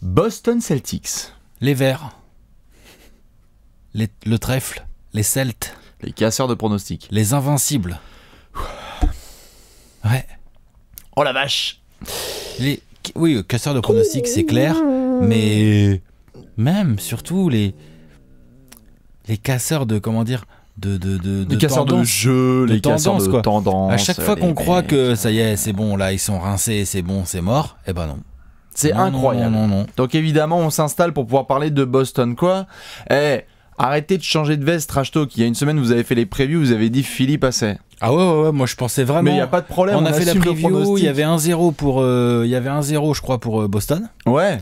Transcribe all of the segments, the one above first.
Boston Celtics. Les Verts. Le trèfle. Les Celtes. Les casseurs de pronostics. Les Invincibles. Ouais. Oh la vache. Oui, casseurs de pronostics, c'est clair. Mais même, surtout, les casseurs de, comment dire, les casseurs de jeu, les casseurs de tendance. À chaque fois qu'on croit que ça y est, c'est bon, là, ils sont rincés, c'est bon, c'est mort, eh ben non. C'est incroyable. Non. Donc évidemment, on s'installe pour pouvoir parler de Boston, quoi. Arrêtez de changer de veste, Trash Talk. Il y a une semaine, vous avez fait les previews, vous avez dit Philly passait. Ah ouais, moi je pensais vraiment. Mais il n'y a pas de problème. On a fait la preview, il y avait 1-0 pour, je crois, pour Boston. Ouais.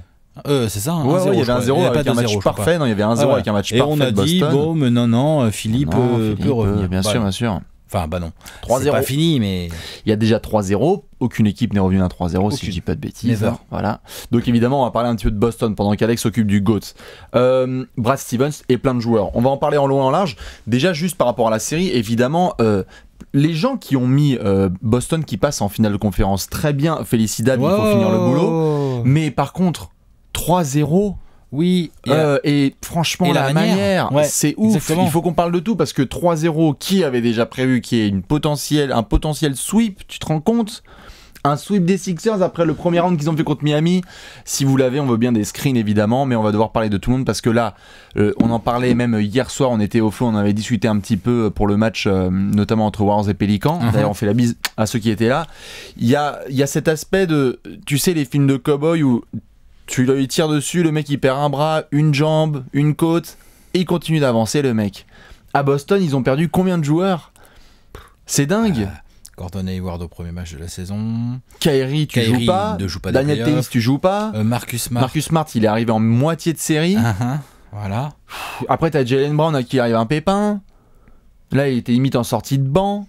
C'est ça, hein, ouais, il y avait 1-0 avec un match parfait. Non, il y avait 1-0 avec un match parfait. Et on a dit, bon, mais non, Philly peut revenir. Bien sûr. Enfin, bah non. 3-0. C'est pas fini, mais. Il y a déjà 3-0. Aucune équipe n'est revenue à 3-0, si je dis pas de bêtises. Never. Voilà. Donc évidemment, on va parler un petit peu de Boston pendant qu'Alex s'occupe du GOAT. Brad Stevens et plein de joueurs. On va en parler en long et en large. Déjà, juste par rapport à la série, évidemment. Les gens qui ont mis Boston qui passe en finale de conférence, très bien, félicidables, il faut finir le boulot. Mais par contre, 3-0. Oui. Et franchement, la manière c'est ouf. Exactement. Il faut qu'on parle de tout parce que 3-0, qui avait déjà prévu qu'il y ait un potentiel sweep, tu te rends compte? Un sweep des Sixers après le premier round qu'ils ont fait contre Miami. Si vous l'avez, on veut bien des screens évidemment, mais on va devoir parler de tout le monde parce que là, on en parlait même hier soir, on était au flow, on avait discuté un petit peu pour le match, notamment entre Warriors et Pelicans. D'ailleurs, on fait la bise à ceux qui étaient là. Il y a cet aspect de, tu sais, les films de cowboy où tu lui tires dessus, le mec il perd un bras, une jambe, une côte, et il continue d'avancer le mec. À Boston, ils ont perdu combien de joueurs? C'est dingue. Gordon Hayward au premier match de la saison. Kyrie, tu joues pas. Daniel Theis, tu joues pas. Marcus Smart, il est arrivé en moitié de série. Voilà. Après, t'as Jaylen Brown à qui arrive un pépin. Là, il était limite en sortie de banc.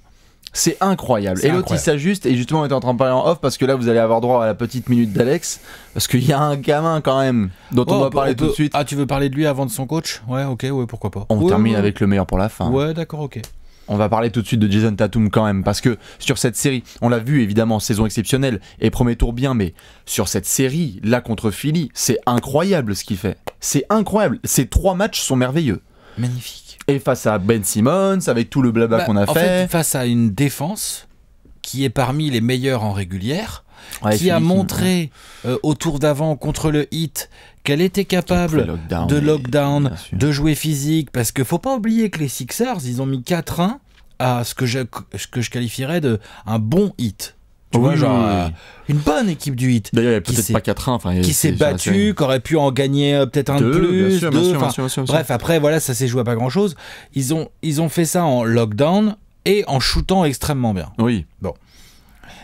C'est incroyable. Et l'autre, il s'ajuste. Et justement, on était en train de parler en off parce que là, vous allez avoir droit à la petite minute d'Alex. Parce qu'il y a un gamin quand même dont on va parler tout de suite. Ah, tu veux parler de lui avant de son coach? Ouais, ok, pourquoi pas. On termine avec le meilleur pour la fin. Ouais, d'accord, ok. On va parler tout de suite de Jason Tatum quand même, parce que sur cette série, on l'a vu évidemment, saison exceptionnelle et premier tour bien, mais sur cette série, là contre Philly, c'est incroyable ce qu'il fait. C'est incroyable. Ces 3 matchs sont merveilleux. Magnifique. Et face à Ben Simmons, avec tout le blabla qu'on a fait. En fait, face à une défense qui est parmi les meilleures en régulière, qui a montré au tour d'avant contre le Heat qu'elle était capable de lockdown, de jouer physique, parce qu'il ne faut pas oublier que les Sixers, ils ont mis 4-1 à ce que je qualifierais de un bon Heat. Tu vois, genre une bonne équipe du Heat. D'ailleurs, il n'y a peut-être pas 4-1. Qui s'est battu, qui aurait pu en gagner peut-être un de plus. Bien sûr. Bref, après, voilà, ça s'est joué à pas grand-chose. Ils ont fait ça en lockdown et en shootant extrêmement bien. Oui. Bon.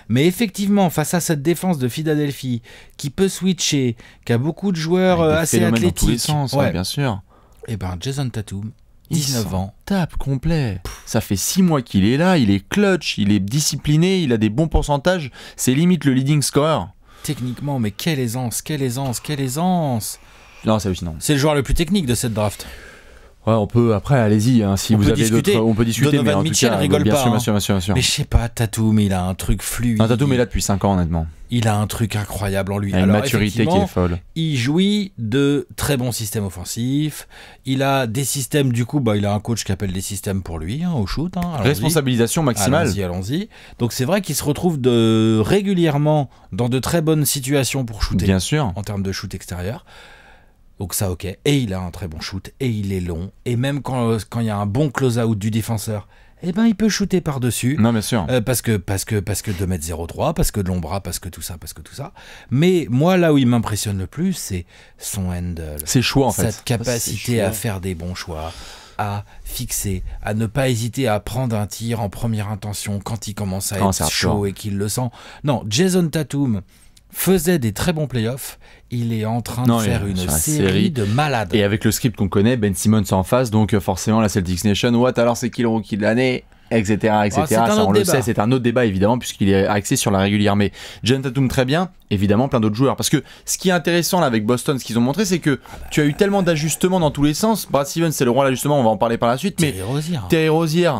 Mais effectivement, face à cette défense de Philadelphie qui peut switcher, qui a beaucoup de joueurs assez athlétiques, dans tous les sens, bien sûr. Et ben Jason Tatum, 19 ans, tape complet. Ça fait 6 mois qu'il est là, il est clutch, il est discipliné, il a des bons pourcentages. C'est limite le leading scorer. Techniquement, mais quelle aisance. Non, c'est hallucinant. C'est le joueur le plus technique de cette draft. Ouais, on peut, après, allez-y, hein, si vous avez d'autres, on peut discuter, Donovan mais en Mitchell tout cas, rigole bien pas. sûr. Mais je sais pas, Tatum, il a un truc fluide. Tatum est là depuis 5 ans, honnêtement. Il a un truc incroyable en lui. Il a une maturité qui est folle. Il jouit de très bons systèmes offensifs. Il a des systèmes, du coup, il a un coach qui appelle des systèmes pour lui, au shoot. Responsabilisation maximale. Allons-y. Donc c'est vrai qu'il se retrouve régulièrement dans de très bonnes situations pour shooter. Bien sûr. En termes de shoot extérieur. Donc ça, ok. Et il a un très bon shoot. Et il est long. Et même quand il y a un bon close-out du défenseur, il peut shooter par-dessus. Non, bien sûr. Parce que 2m03, parce que de l'ombre, parce que tout ça. Mais moi, là où il m'impressionne le plus, c'est son handle. Ses choix, en fait. Cette capacité à faire des bons choix, à fixer, à ne pas hésiter à prendre un tir en première intention quand il commence à être chaud et qu'il le sent. Non, Jason Tatum faisait des très bons playoffs, il est en train de faire une série de malades. Et avec le script qu'on connaît, Ben Simmons en face, donc forcément la Celtics Nation, alors c'est qui le rookie de l'année, etc. Ça, on le sait, c'est un autre débat évidemment, puisqu'il est axé sur la régulière. Mais Jason Tatum très bien, évidemment plein d'autres joueurs. Parce que ce qui est intéressant là avec Boston, ce qu'ils ont montré, c'est que tu as eu tellement d'ajustements dans tous les sens. Brad Stevens, c'est le roi de l'ajustement, on va en parler par la suite. Mais Terry Rozier,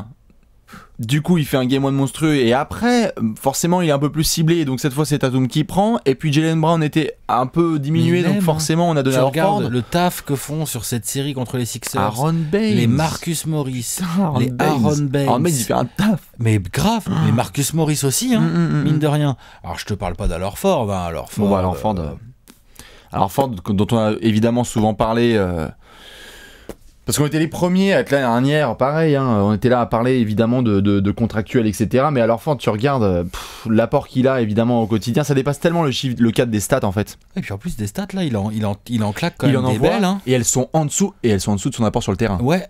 Du coup, il fait un game one monstrueux et après, forcément, il est un peu plus ciblé. Et donc cette fois, c'est Tatum qui prend. Et puis Jaylen Brown était un peu diminué, donc forcément, on a donné à Horford. Regarde le taf que font sur cette série contre les Sixers. Aaron Baines, les Marcus Morris, les Aaron Baines. Aaron Baines, il fait un taf. Mais grave, les Marcus Morris aussi, mine de rien. Alors je te parle pas d'Al Horford, Horford, dont on a évidemment souvent parlé. Parce qu'on était les premiers à être là l'année dernière, pareil, on était là à parler évidemment de contractuels, etc. Mais alors Horford, tu regardes l'apport qu'il a évidemment au quotidien, ça dépasse tellement le cadre des stats en fait. Et puis en plus des stats là, il en claque quand même des belles. Et elles sont en dessous de son apport sur le terrain. Ouais.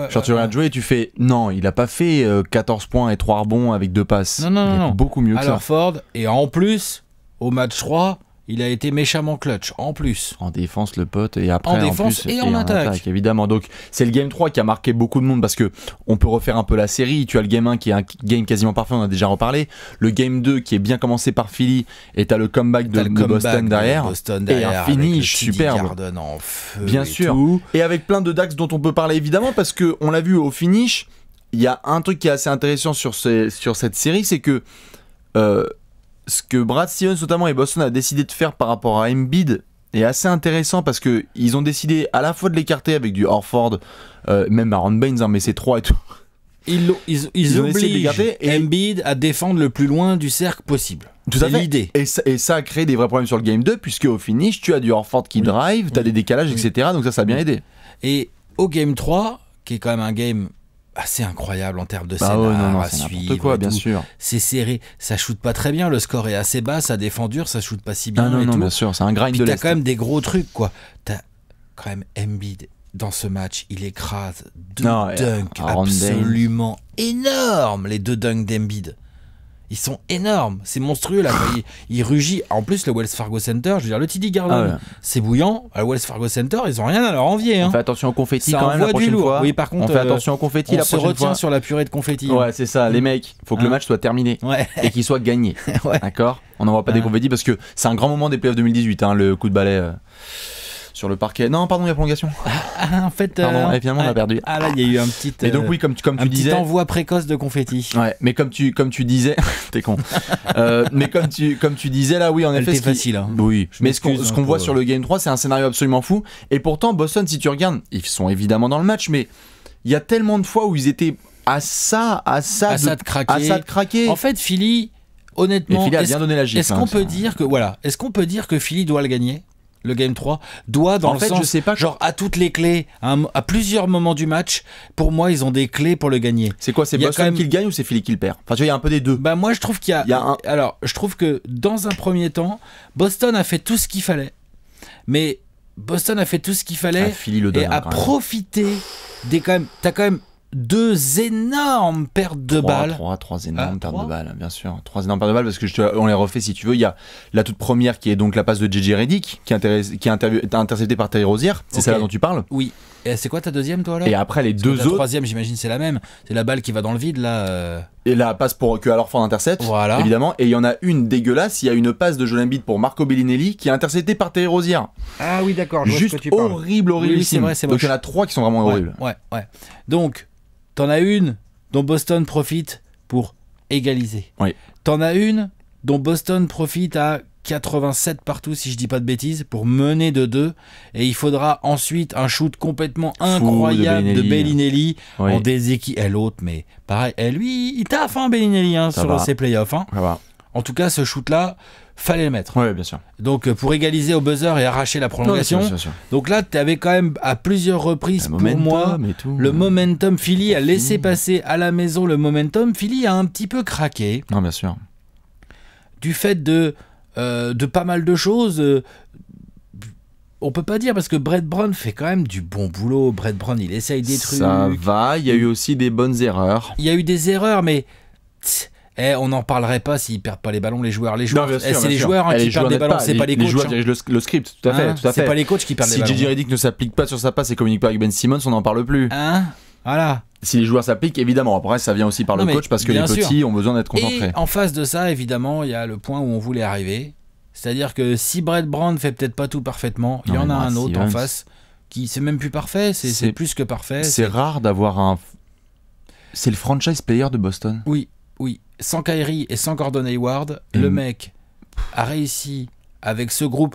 Genre tu regardes jouer et tu fais, non, il a pas fait 14 points et 3 rebonds avec 2 passes. Non. Beaucoup mieux que ça. Horford, et en plus, au match 3, il a été méchamment clutch, en plus. En défense, le pote, et après, en défense plus, et en attaque. Évidemment. Donc, c'est le game 3 qui a marqué beaucoup de monde parce que on peut refaire un peu la série. Tu as le game 1 qui est un game quasiment parfait, on en a déjà reparlé. Le game 2 qui est bien commencé par Philly, et t'as le comeback de Boston derrière. Et un finish superbe. En feu bien sûr. Tout. Et avec plein de dax dont on peut parler évidemment parce qu'on l'a vu au finish. Il y a un truc qui est assez intéressant sur cette série, c'est que. Ce que Brad Stevens notamment et Boston a décidé de faire par rapport à Embiid est assez intéressant parce que ils ont décidé à la fois de l'écarter avec du Horford, même Aaron Baines, mais c'est 3 et tout. Ils obligent Embiid à défendre le plus loin du cercle possible. Tout à fait. L'idée. Et ça a créé des vrais problèmes sur le game 2 puisque au finish tu as du Horford qui drive, tu as des décalages, etc. Donc ça a bien aidé. Et au game 3, qui est quand même un game assez incroyable en termes de scénar à suivre. Quoi, bien sûr. C'est serré, ça shoot pas très bien, le score est assez bas, ça défend dur, ça shoot pas si bien. Non, bien sûr, c'est un grind de l'Est. T'as quand même des gros trucs, quoi. T'as quand même Embiid dans ce match, il écrase 2 dunks absolument énormes, les 2 dunks d'Embiid. Ils sont énormes, c'est monstrueux là. Il rugit. En plus, le Wells Fargo Center, je veux dire, le TD Garden, c'est bouillant. À Wells Fargo Center, ils ont rien à leur envier. On fait attention au confetti quand même la prochaine fois. Oui, par contre, on fait attention au confetti la prochaine fois. On se retient sur la purée de confetti. Ouais, c'est ça, les mecs. Faut que le match soit terminé et qu'il soit gagné. D'accord. On n'envoie pas des confettis parce que c'est un grand moment des playoffs 2018, le coup de balai. Sur le parquet. Non, pardon, il y a prolongation. En fait. Pardon, et finalement, on a perdu. Ah là, il y a eu un petit. Et donc, oui, comme tu disais. Un petit envoi précoce de confetti. Ouais, mais comme tu disais. T'es con. Mais comme tu disais, là, oui, en effet. C'est facile. Hein. Oui. Mais ce qu'on voit sur le Game 3, c'est un scénario absolument fou. Et pourtant, Boston, si tu regardes, ils sont évidemment dans le match, mais il y a tellement de fois où ils étaient à ça de craquer. En fait, Philly, honnêtement. Et Philly a bien donné la gifle. Est-ce qu'on peut dire que Philly doit le gagner ? Le game 3 doit dans le sens, je sais pas, genre à toutes les clés, à plusieurs moments du match, pour moi ils ont des clés pour le gagner. C'est quoi, c'est Boston qui le gagne ou c'est Philly qui le perd? Enfin tu vois, il y a un peu des deux. Bah moi je trouve qu'il y a Alors je trouve que dans un premier temps, Boston a fait tout ce qu'il fallait. Mais Boston a fait tout ce qu'il fallait et a profité des t'as quand même 2 énormes pertes de balles. 3 énormes pertes de balles, bien sûr. 3 énormes pertes de balles parce que on les refait si tu veux. Il y a la toute première qui est donc la passe de JJ Redick qui est interceptée par Terry Rozier. C'est celle-là dont tu parles. Oui. Et c'est quoi ta deuxième, toi là? Et après les deux autres. La troisième, j'imagine, c'est la même. C'est la balle qui va dans le vide là. Et la passe pour que Horford intercepte. Voilà. Évidemment. Et il y en a une dégueulasse. Il y a une passe de Joel Embiid pour Marco Bellinelli qui est interceptée par Terry Rozier. Ah oui, d'accord. Juste horrible. Oui, c'est vrai, c'est moche. Donc il y en a 3 qui sont vraiment horribles. Ouais. Donc t'en as une dont Boston profite pour égaliser. Oui. T'en as une dont Boston profite à 87 partout, si je dis pas de bêtises, pour mener de 2. Et il faudra ensuite un shoot complètement incroyable de Bellinelli en déséquilibre. Et l'autre, mais pareil, lui, il taffe, Bellinelli, sur ses playoffs. En tout cas, ce shoot-là, fallait le mettre. Oui, bien sûr. Donc, pour égaliser au buzzer et arracher la prolongation. Non, bien sûr. Donc là, tu avais quand même, à plusieurs reprises, pour moi, le momentum. Philly a laissé passer à la maison le momentum. Philly a un petit peu craqué. Non, bien sûr. Du fait de pas mal de choses. On peut pas dire parce que Brett Brown fait quand même du bon boulot. Brett Brown, il essaye des trucs. Ça va, il y a eu aussi des bonnes erreurs. Il y a eu des erreurs, mais on n'en parlerait pas s'ils perdent pas les ballons, les joueurs. Les joueurs, c'est les joueurs qui perdent des ballons, c'est pas les coachs. Les joueurs dirigent le script, tout à fait. C'est pas les coachs qui perdent les ballons. Si JJ Redick ne s'applique pas sur sa passe et communique pas avec Ben Simmons, on n'en parle plus. Voilà. Si les joueurs s'appliquent, évidemment. Après, ça vient aussi par le coach parce que les petits ont besoin d'être concentrés. Et en face de ça, évidemment, il y a le point où on voulait arriver. C'est-à-dire que si Brett Brown fait peut-être pas tout parfaitement, il y en a un autre en face qui c'est même plus parfait, c'est plus que parfait. C'est rare d'avoir un... C'est le franchise player de Boston. Oui. Sans Kyrie et sans Gordon Hayward, le mec a réussi avec ce groupe.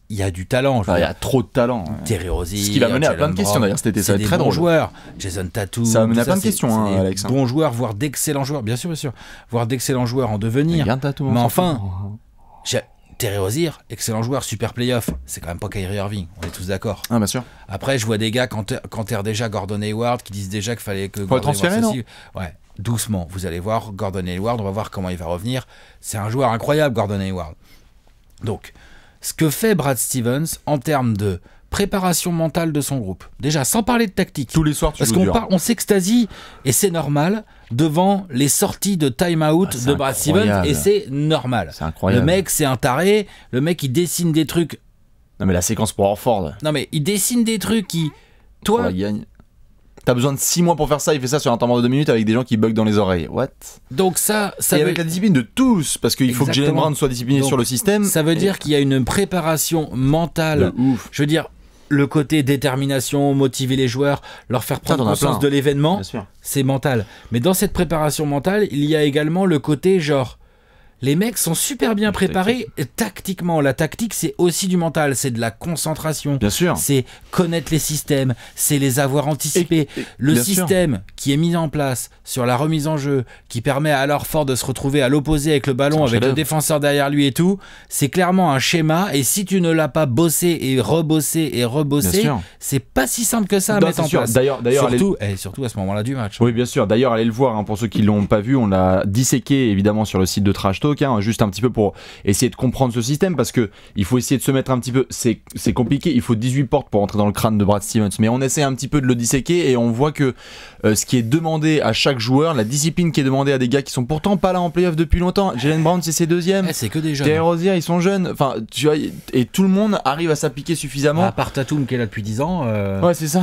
Il y a du talent. Il y a trop de talent. Terry Rozier. Ce qui va mener à plein de questions d'ailleurs cet été. Ça va être très drôle. Joueurs. Jason Tatum. Ça va mener à plein de questions, Alex. Bons joueurs, voire d'excellents joueurs. Bien sûr. Voire d'excellents joueurs en devenir. Mais enfin, Terry Rozier, excellent joueur, super playoff. C'est quand même pas Kyrie Irving. On est tous d'accord. Ah, bien sûr. Après, je vois des gars quand t'es déjà Gordon Hayward qui disent déjà qu'il fallait que. Faut le transférer, non ? Ouais. Doucement. Vous allez voir Gordon Hayward. On va voir comment il va revenir. C'est un joueur incroyable, Gordon Hayward. Donc. Ce que fait Brad Stevens en termes de préparation mentale de son groupe. Déjà, sans parler de tactique. Tous les soirs, tu parce qu'on s'extasie, et c'est normal, devant les sorties de time-out de Brad Stevens, et c'est normal. C'est incroyable. Le mec, c'est un taré. Le mec, il dessine des trucs. Non, mais la séquence pour Horford. Non, mais il dessine des trucs qui... Toi... Pour la gagne. T'as besoin de 6 mois pour faire ça, il fait ça sur un temps de 2 minutes avec des gens qui bug dans les oreilles. What ? Donc ça et avec la discipline de tous, parce qu'il faut que Jaylen Brown soit discipliné sur le système. Ça veut dire qu'il y a une préparation mentale. De ouf. Je veux dire, le côté détermination, motiver les joueurs, leur faire prendre conscience de l'événement, c'est mental. Mais dans cette préparation mentale, il y a également le côté genre... Les mecs sont super bien préparés tactiquement. La tactique, c'est aussi du mental. C'est de la concentration. Bien sûr. C'est connaître les systèmes. C'est les avoir anticipés. Le système qui est mis en place sur la remise en jeu, qui permet à Horford de se retrouver à l'opposé avec le ballon, avec le défenseur derrière lui et tout, c'est clairement un schéma. Et si tu ne l'as pas bossé et rebossé, c'est pas si simple que ça à mettre en place. D'ailleurs, surtout à ce moment-là du match. Oui, bien sûr. D'ailleurs, allez le voir. Pour ceux qui l'ont pas vu, on l'a disséqué évidemment sur le site de Trash Talk. Juste un petit peu pour essayer de comprendre ce système, parce que il faut essayer de se mettre un petit peu, c'est compliqué, il faut 18 portes pour entrer dans le crâne de Brad Stevens, mais on essaie un petit peu de le disséquer et on voit que ce qui est demandé à chaque joueur, la discipline qui est demandée à des gars qui sont pourtant pas là en playoff depuis longtemps. Jaylen Brown, c'est ses deuxièmes, c'est que des jeunes. Terry Rozier, ils sont jeunes, enfin tu vois, et tout le monde arrive à s'appliquer suffisamment, à part Tatum qui est là depuis 10 ans. Ouais, c'est ça,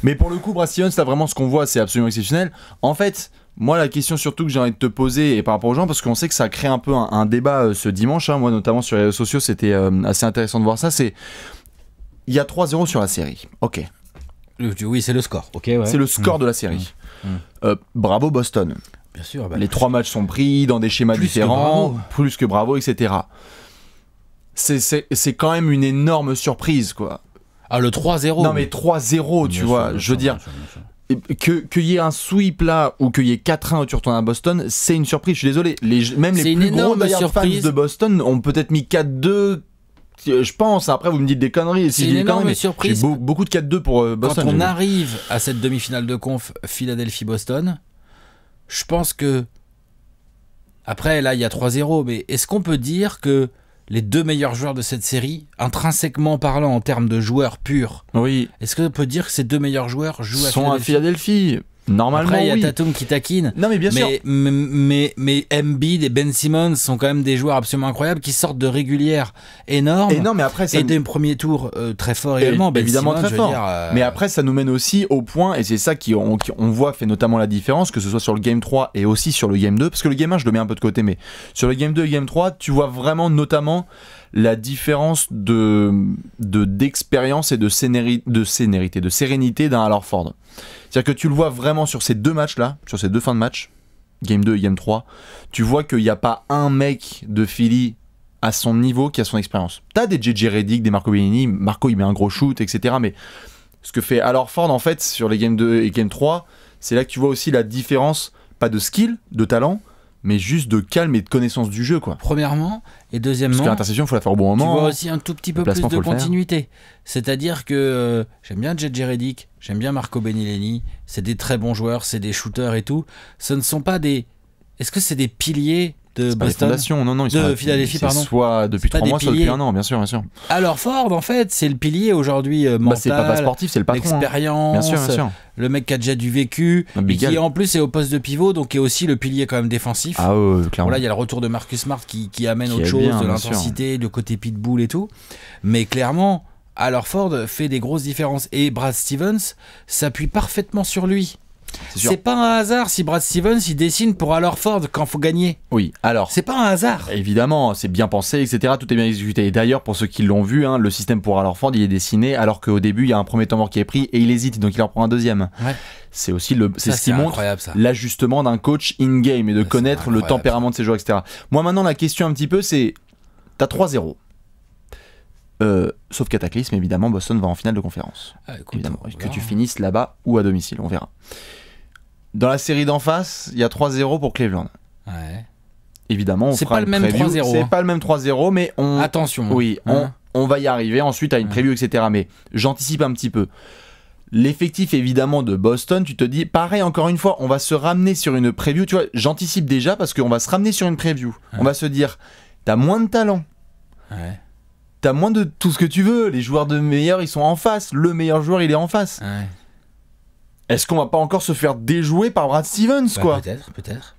mais pour le coup Brad Stevens, là vraiment ce qu'on voit, c'est absolument exceptionnel. En fait, moi, la question surtout que j'ai envie de te poser, et par rapport aux gens, parce qu'on sait que ça crée un peu un débat ce dimanche, moi notamment sur les réseaux sociaux, c'était assez intéressant de voir ça, c'est... Il y a 3-0 sur la série, ok. Oui, c'est le score. Okay, ouais. C'est le score de la série. Bravo Boston. Bien sûr. Les 3 matchs sont pris dans des schémas différents, plus que bravo, etc. C'est quand même une énorme surprise, quoi. Ah, le 3-0. Non, mais 3-0, tu vois, je veux dire... Qu'il y ait un sweep là ou qu'il y ait 4-1 tu retournes à Boston, c'est une surprise, je suis désolé. Même les plus gros fans de Boston ont peut-être mis 4-2, je pense. Après vous me dites des conneries, c'est une énorme surprise. J'ai beaucoup de 4-2 pour Boston. Quand on arrive à cette demi-finale de conf Philadelphie-Boston, je pense que après là il y a 3-0, mais est-ce qu'on peut dire que les 2 meilleurs joueurs de cette série, intrinsèquement parlant en termes de joueurs purs, oui. Est-ce qu'on peut dire que ces 2 meilleurs joueurs jouent à Philadelphie? Normalement, après, il y a Tatum qui taquine. Non, mais bien sûr. Mais Embiid et Ben Simmons sont quand même des joueurs absolument incroyables qui sortent de régulières énormes. Et non, mais après, et des premiers tours très forts également. Ben évidemment Simmons, très fort. Mais après, ça nous mène aussi au point, et c'est ça qu'on voit fait notamment la différence, que ce soit sur le Game 3 et aussi sur le Game 2, parce que le Game 1, je le mets un peu de côté, mais sur le Game 2 et le Game 3, tu vois vraiment notamment la différence d'expérience et de sérénité d'un Al Horford. C'est-à-dire que tu le vois vraiment sur ces 2 matchs-là, sur ces 2 fins de match, Game 2 et Game 3, tu vois qu'il n'y a pas un mec de Philly à son niveau qui a son expérience. T'as des JJ Redick, des Marco Bellini, Marco il met un gros shoot, etc. Mais ce que fait Al Horford en fait sur les Game 2 et Game 3, c'est là que tu vois aussi la différence, pas de skill, de talent, mais juste de calme et de connaissance du jeu, quoi. Premièrement, et deuxièmement... Parce que l'interception, il faut la faire au bon moment. Tu vois aussi un tout petit peu plus de continuité. C'est-à-dire que j'aime bien JJ Redick, j'aime bien Marco Belinelli, c'est des très bons joueurs, c'est des shooters et tout. Ce ne sont pas des... Est-ce que c'est des piliers de Boston, non, de Philadelphie, pardon. Soit depuis 3 mois, soit depuis 1 an, bien sûr. Alors Ford, en fait, c'est le pilier aujourd'hui mental, c'est le papa sportif, c'est le patron. L'expérience, bien sûr. Le mec qui a déjà du vécu, et qui en plus est au poste de pivot, donc est aussi le pilier quand même défensif. Ah ouais, clairement. Voilà, il y a le retour de Marcus Smart qui amène autre chose, de l'intensité, le côté pitbull et tout. Mais clairement, Al Horford fait des grosses différences. Et Brad Stevens s'appuie parfaitement sur lui. C'est pas un hasard si Brad Stevens il dessine pour Al Horford quand faut gagner. Oui, alors. C'est pas un hasard. Évidemment, c'est bien pensé, etc. Tout est bien exécuté. Et d'ailleurs, pour ceux qui l'ont vu, le système pour Al Horford, il est dessiné alors qu'au début, il y a un premier temps mort qui est pris et il hésite, donc il en prend un deuxième. Ouais. C'est aussi ce qui montre l'ajustement d'un coach in-game et de connaître le tempérament de ses joueurs, etc. Moi, maintenant, la question un petit peu, c'est t'as 3-0. Sauf cataclysme, évidemment, Boston va en finale de conférence. Évidemment, que tu finisses là-bas ou à domicile, on verra. Dans la série d'en face, il y a 3-0 pour Cleveland. Ouais. Évidemment, on fera pas le même 3-0. C'est pas le même 3-0, mais attention. Oui, on va y arriver ensuite à une preview, etc. Mais j'anticipe un petit peu. L'effectif évidemment de Boston, tu te dis, pareil encore une fois, on va se ramener sur une preview. Tu vois, j'anticipe déjà parce qu'on va se ramener sur une preview. Ouais. On va se dire, t'as moins de talent. Ouais. T'as moins de tout ce que tu veux. Les joueurs de meilleurs, ils sont en face. Le meilleur joueur, il est en face. Ouais. Est-ce qu'on va pas encore se faire déjouer par Brad Stevens, quoi ? Peut-être.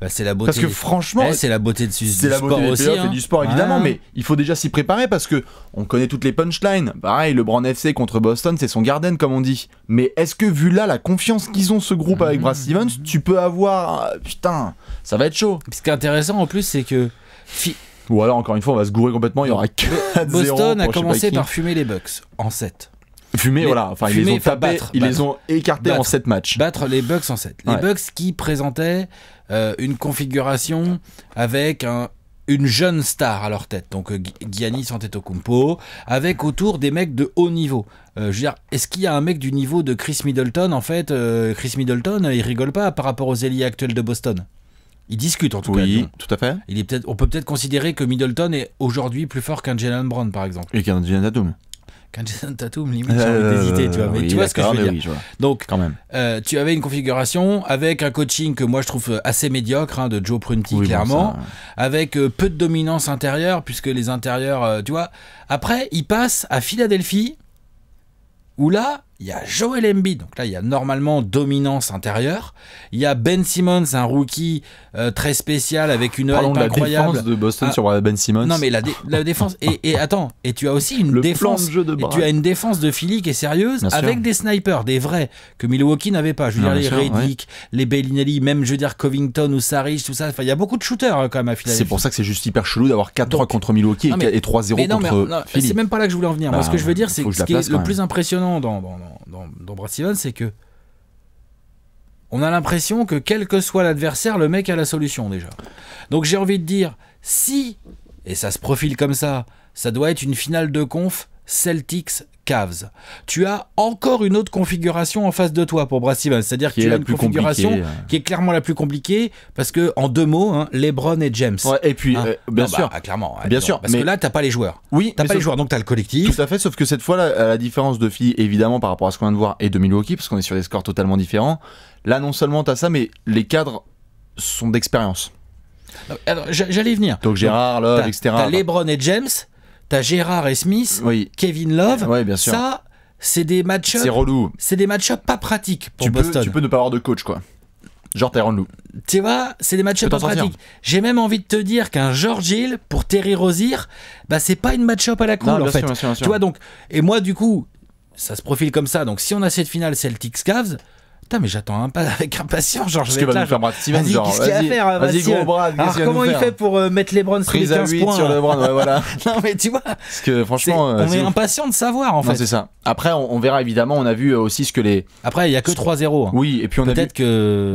C'est la beauté. Parce que franchement, c'est la beauté du sport aussi. C'est du sport évidemment, mais il faut déjà s'y préparer parce que on connaît toutes les punchlines. Pareil, le Brown FC contre Boston, c'est son Garden comme on dit. Mais est-ce que vu là la confiance qu'ils ont ce groupe avec Brad Stevens, tu peux avoir putain, ça va être chaud. Ce qui est intéressant en plus, c'est que ou alors encore une fois, on va se gourer complètement. Il y aura 4-0. Boston a commencé par fumer les Bucks en 7. Voilà. Enfin, ils les ont tapés, ils les ont écartés en 7 matchs. Battre les Bucks en 7. Les Bucks qui présentaient une configuration avec une jeune star à leur tête. Donc Giannis Antetokounmpo, avec autour des mecs de haut niveau. Je veux dire, est-ce qu'il y a un mec du niveau de Chris Middleton ? En fait, Chris Middleton, il rigole pas par rapport aux ailiers actuels de Boston. Il discute en tout cas. Oui, tout à fait. On peut peut-être considérer que Middleton est aujourd'hui plus fort qu'un Jalen Brown, par exemple. Et qu'un Jalen Tatum. Qu'un Jason Tatum, limite, j'ai envie d'hésiter, tu vois. Mais tu vois ce que je veux dire. Oui, je vois. Donc, quand même. Tu avais une configuration avec un coaching que moi je trouve assez médiocre, de Joe Prunty, clairement, avec peu de dominance intérieure, puisque les intérieurs, tu vois. Après, il passe à Philadelphie, où là, il y a Joel Embiid, donc là il y a normalement dominance intérieure. Il y a Ben Simmons, un rookie très spécial avec une hype incroyable. Parlons de la défense de Boston sur Ben Simmons. Non mais la défense et attends, et tu as aussi une défense de jeu de bras. Et tu as une défense de Philly qui est sérieuse, bien avec sûr. Des snipers, des vrais que Milwaukee n'avait pas. Je veux dire les Redick, les Bellinelli, même je veux dire Covington ou Saric, tout ça. Enfin il y a beaucoup de shooters quand même à Philadelphie. C'est pour ça que c'est juste hyper chelou d'avoir 4-3 contre Milwaukee et 3-0 contre Philly. C'est même pas là que je voulais en venir. Moi ce que je veux dire c'est que ce qui est le plus impressionnant dans Brad Stevens, c'est que on a l'impression que quel que soit l'adversaire, le mec a la solution déjà. Donc j'ai envie de dire, si, et ça se profile comme ça doit être une finale de conf Celtics-Cavs. Tu as encore une autre configuration en face de toi pour Brad Stevens, c'est-à-dire que tu as une configuration qui est clairement la plus compliquée, parce que en deux mots, LeBron et James. Ouais, et puis, bien sûr. Clairement. Bien sûr. Parce que là, t'as pas les joueurs. Oui. T'as pas les joueurs, donc t'as le collectif. Tout à fait, sauf que cette fois, la différence de Philly, évidemment, par rapport à ce qu'on vient de voir, et de Milwaukee, parce qu'on est sur des scores totalement différents. Là, non seulement t'as ça, mais les cadres sont d'expérience. Alors, j'allais y venir. Donc Gérard, Love, etc. T'as LeBron et James. T'as Gérard et Smith, Kevin Love. Ouais, bien sûr. Ça, c'est des match-ups. C'est relou. C'est des match-ups pas pratiques pour Boston. Tu peux ne pas avoir de coach, quoi. Genre Tyronn Lue. Tu vois, c'est des match-ups pas pratiques. J'ai même envie de te dire qu'un George Hill pour Terry Rozier, c'est pas une match-up à la cool, en fait. Bien sûr. Tu vois, donc, et moi, du coup, ça se profile comme ça. Donc, si on a cette finale Celtics-Cavs, putain, mais j'attends avec impatience. Genre, je vais être là. Faire Brad Stevens, qu'est-ce qu'il va faire, vas-y, gros Brad. Alors, comment il fait pour mettre LeBron sur les 15 points sur LeBron, ouais, voilà. Non, mais tu vois. Parce que franchement. On est impatient de savoir, en fait. C'est ça. Après, on verra évidemment. On a vu aussi ce que les. Après, il y a que 3-0. Oui, et puis on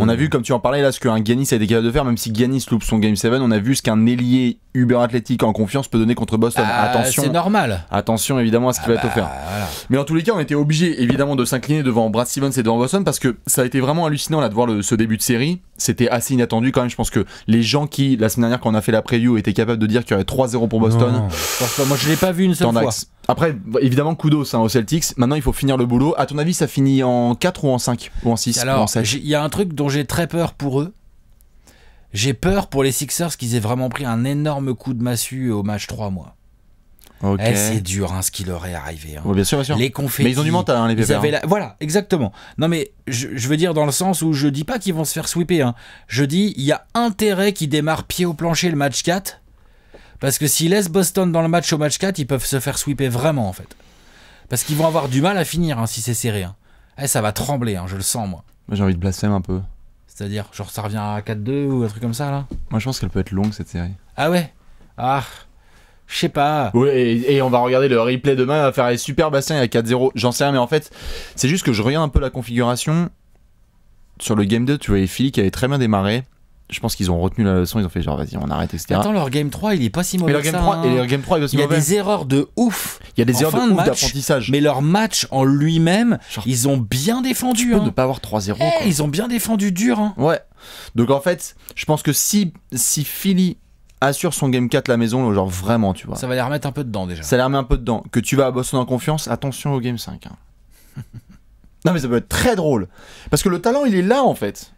a vu, comme tu en parlais là, ce qu'un Giannis a été capable de faire, même si Giannis loupe son Game 7, on a vu ce qu'un ailier uber athlétique en confiance peut donner contre Boston. Attention. C'est normal. Attention évidemment à ce qui va être offert. Voilà. Mais en tous les cas, on était obligé évidemment de s'incliner devant Brad Stevens et devant Boston parce que ça a été vraiment hallucinant là de voir ce début de série. C'était assez inattendu quand même. Je pense que les gens qui, la semaine dernière, quand on a fait la preview, étaient capables de dire qu'il y aurait 3-0 pour Boston. Non, moi, je l'ai pas vu une seule fois. Après, évidemment, kudos aux Celtics. Maintenant, il faut finir le boulot. À ton avis, ça finit en 4 ou en 5 ou en 6 Alors, ou en 7? Il y a un truc dont j'ai très peur pour eux. J'ai peur pour les Sixers qu'ils aient vraiment pris un énorme coup de massue au match 3, moi. Okay. C'est dur ce qui leur est arrivé. Oui, bien sûr. Les confettis. Mais ils ont du mental, les pépères. Voilà, exactement. Non, mais je veux dire dans le sens où je dis pas qu'ils vont se faire sweeper. Je dis il y a intérêt qu'ils démarrent pied au plancher le match 4. Parce que s'ils laissent Boston dans le match au match 4, ils peuvent se faire sweeper vraiment, en fait. Parce qu'ils vont avoir du mal à finir si c'est serré. Ça va trembler, je le sens, moi. Moi, j'ai envie de blasphème un peu. C'est-à-dire, genre ça revient à 4-2 ou un truc comme ça là? Moi, je pense qu'elle peut être longue cette série. Ah ouais? Ah, je sais pas. Oui, et on va regarder le replay demain, on va faire les super Bastien, il y a 4-0. J'en sais rien, mais en fait, c'est juste que je regarde un peu la configuration. Sur le game 2, tu voyais Philly qui avait très bien démarré. Je pense qu'ils ont retenu la leçon, ils ont fait genre vas-y, on arrête, etc. Attends, leur game 3, il est pas si mauvais. Et leur game 3 il est aussi mauvais. Il y a des erreurs de ouf. Il y a des erreurs de ouf d'apprentissage. Mais leur match en lui-même, genre, ils ont bien défendu. Tu peux ne pas avoir 3-0. Ils ont bien défendu dur. Hein. Ouais. Donc en fait, je pense que si Philly assure son game 4 la maison, genre vraiment, tu vois. Ça va les remettre un peu dedans déjà. Ça les remet un peu dedans. Que tu vas à Boston en confiance, attention au game 5. Hein. Non mais ça peut être très drôle. Parce que le talent, il est là en fait.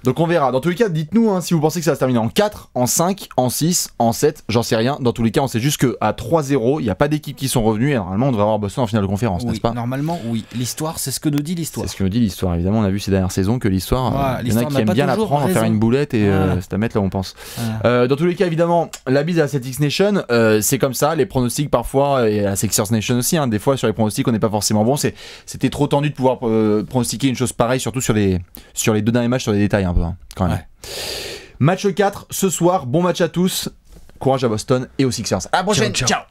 Donc on verra. Dans tous les cas, dites-nous hein, si vous pensez que ça va se terminer en 4, en 5, en 6, en 7, j'en sais rien. Dans tous les cas, on sait juste qu'à 3-0, il n'y a pas d'équipes qui sont revenues et normalement on devrait avoir Boston en finale de conférence, oui, n'est-ce pas? Normalement, oui. L'histoire, c'est ce que nous dit l'histoire. C'est ce que nous dit l'histoire. Évidemment, on a vu ces dernières saisons que l'histoire, il y en a qui aiment bien la prendre, en faire une boulette et c'est à mettre là où on pense. Dans tous les cas, évidemment, la bise à la Celtics Nation, c'est comme ça. Les pronostics parfois, et à la Sixers Nation aussi, hein, des fois sur les pronostics, on n'est pas forcément bon. C'était trop tendu de pouvoir pronostiquer une chose pareille, surtout sur les 2 derniers matchs, sur les détails un peu, hein, quand même. Ouais. Match 4 ce soir, bon match à tous, courage à Boston et aux Sixers. À la prochaine, ciao.